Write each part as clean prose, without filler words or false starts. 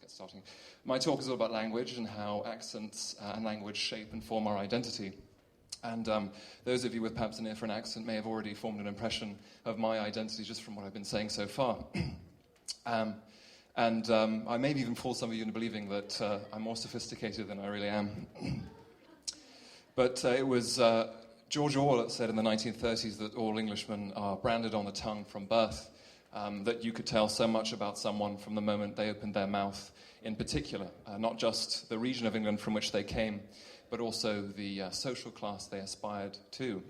get starting. My talk is all about language and how accents and language shape and form our identity. And those of you with perhaps an ear for an accent may have already formed an impression of my identity just from what I've been saying so far. I may even fool some of you into believing that I'm more sophisticated than I really am. But it was George Orwell that said in the 1930s that all Englishmen are branded on the tongue from birth, that you could tell so much about someone from the moment they opened their mouth in particular, not just the region of England from which they came, but also the social class they aspired to.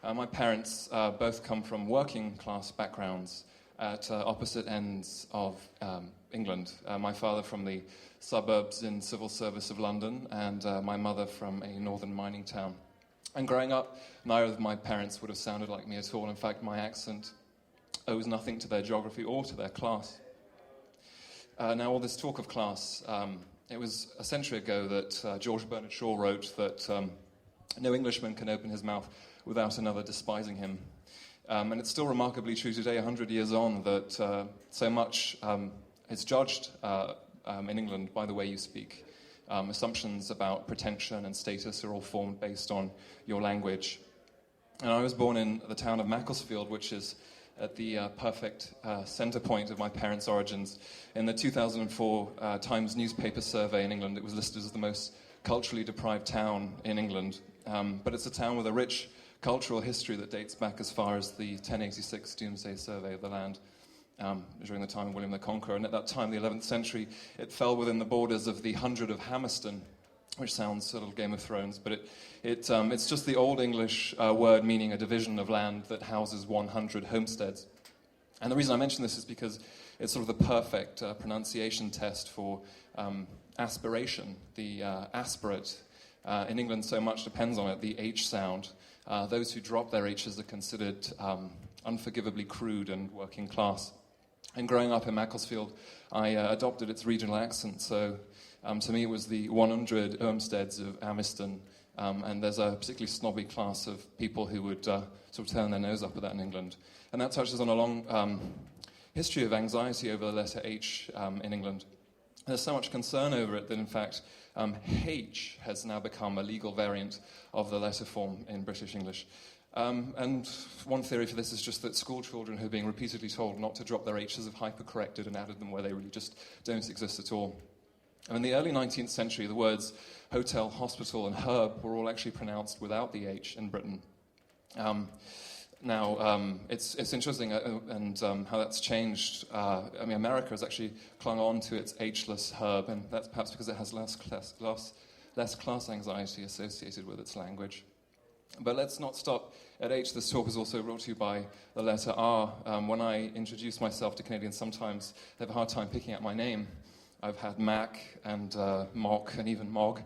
My parents both come from working class backgrounds at opposite ends of England. My father from the suburbs in civil service of London, and my mother from a northern mining town. And growing up, neither of my parents would have sounded like me at all. In fact, my accent owes nothing to their geography or to their class. Now, all this talk of class, it was a century ago that George Bernard Shaw wrote that no Englishman can open his mouth without another despising him. And it's still remarkably true today, 100 years on, that so much is judged in England by the way you speak. Assumptions about pretension and status are all formed based on your language. And I was born in the town of Macclesfield, which is at the perfect center point of my parents' origins. In the 2004 Times newspaper survey in England, it was listed as the most culturally deprived town in England. But it's a town with a rich cultural history that dates back as far as the 1086 Domesday Survey of the land during the time of William the Conqueror. And at that time, the 11th century, it fell within the borders of the Hundred of Hammerston, which sounds a little Game of Thrones, but it's just the Old English word meaning a division of land that houses 100 homesteads. And the reason I mention this is because it's sort of the perfect pronunciation test for aspiration, the aspirate. In England, so much depends on it, the H sound. Those who drop their H's are considered unforgivably crude and working class. And growing up in Macclesfield, I adopted its regional accent, so to me it was the 100 homesteads of Amiston, and there's a particularly snobby class of people who would sort of turn their nose up at that in England. And that touches on a long history of anxiety over the letter H in England. There's so much concern over it that, in fact, H has now become a legal variant of the letter form in British English. And one theory for this is just that school children who are being repeatedly told not to drop their H's have hypercorrected and added them where they really just don't exist at all. And in the early 19th century, the words hotel, hospital, and herb were all actually pronounced without the H in Britain. It's interesting and how that's changed. America has actually clung on to its H-less herb, and that's perhaps because it has less class anxiety associated with its language. But let's not stop at H. This talk is also brought to you by the letter R. When I introduce myself to Canadians, sometimes they have a hard time picking out my name. I've had Mac and Mock and even Mog.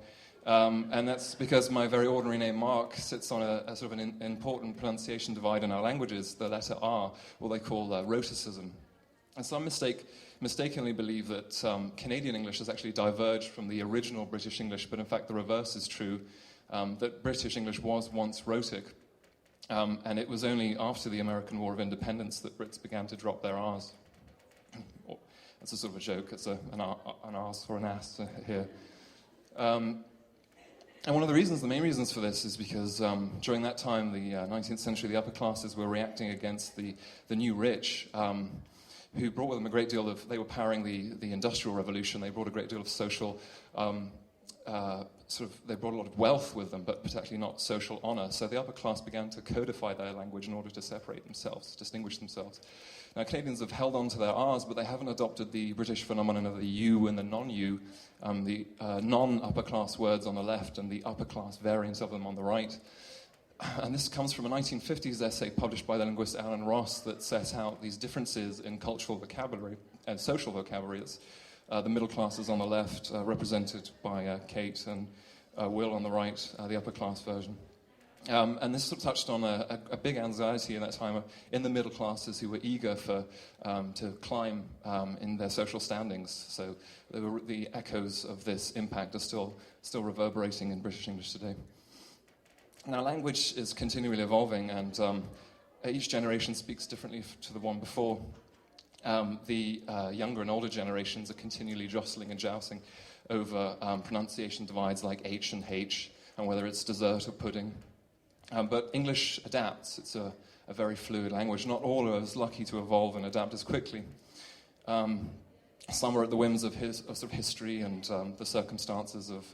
And that's because my very ordinary name, Mark, sits on a sort of an important pronunciation divide in our languages, the letter R, what they call rhoticism. And some mistakenly believe that Canadian English has actually diverged from the original British English, but in fact the reverse is true, that British English was once rhotic. And it was only after the American War of Independence that Brits began to drop their R's. That's a sort of a joke, it's an arse or an ass here. And one of the main reasons for this is because during that time, the 19th century, the upper classes were reacting against the new rich, who brought with them a great deal of, they were powering the Industrial Revolution, they brought a great deal of social, they brought a lot of wealth with them, but particularly not social honor. So the upper class began to codify their language in order to separate themselves, distinguish themselves. Now, Canadians have held on to their R's, but they haven't adopted the British phenomenon of the U and the non-U, the non-upper-class words on the left and the upper-class variants of them on the right. And this comes from a 1950s essay published by the linguist Alan Ross that set out these differences in cultural vocabulary and social vocabulary. It's the middle classes on the left, represented by Kate, and Will on the right, the upper-class version. And this sort of touched on a big anxiety in that time in the middle classes who were eager to climb in their social standings. So the echoes of this impact are still reverberating in British English today. Now, language is continually evolving, and each generation speaks differently to the one before. The younger and older generations are continually jostling and jousting over pronunciation divides like H and H, and whether it's dessert or pudding. But English adapts. It's a very fluid language. Not all are as lucky to evolve and adapt as quickly. Some are at the whims of sort of history and the circumstances of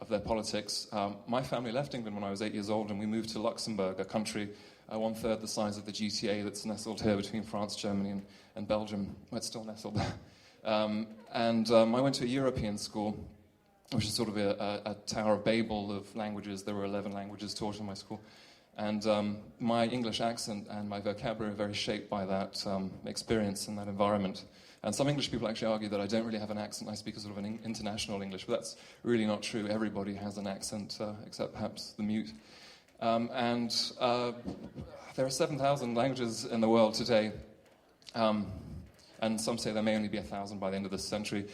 their politics. My family left England when I was 8 years old, and we moved to Luxembourg, a country 1/3 the size of the GTA that's nestled here between France, Germany, and Belgium. Well, it's still nestled there. I went to a European school, which is sort of a Tower of Babel of languages. There were 11 languages taught in my school. And my English accent and my vocabulary are very shaped by that experience and that environment. And some English people actually argue that I don't really have an accent. I speak a sort of an international English, but that's really not true. Everybody has an accent, except perhaps the mute. There are 7,000 languages in the world today, and some say there may only be 1,000 by the end of this century.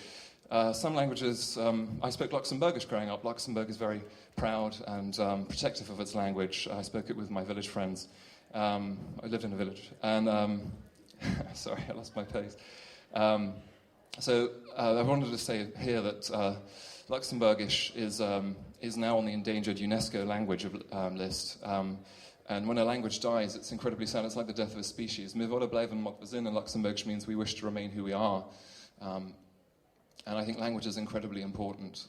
Some languages, I spoke Luxembourgish growing up. Luxembourg is very proud and protective of its language. I spoke it with my village friends. I lived in a village, and sorry, I lost my place. I wanted to say here that Luxembourgish is now on the endangered UNESCO language list. And when a language dies, it's incredibly sad. It's like the death of a species. Wir willen blijven wat we zijn in Luxembourgish means we wish to remain who we are. And I think language is incredibly important.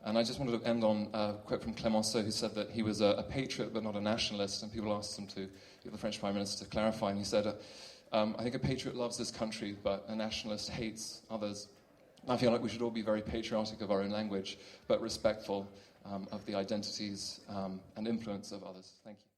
And I just wanted to end on a quote from Clemenceau, who said that he was a patriot but not a nationalist. And people asked him to, the French Prime Minister, to clarify. And he said, I think a patriot loves this country, but a nationalist hates others. I feel like we should all be very patriotic of our own language, but respectful of the identities and influence of others. Thank you.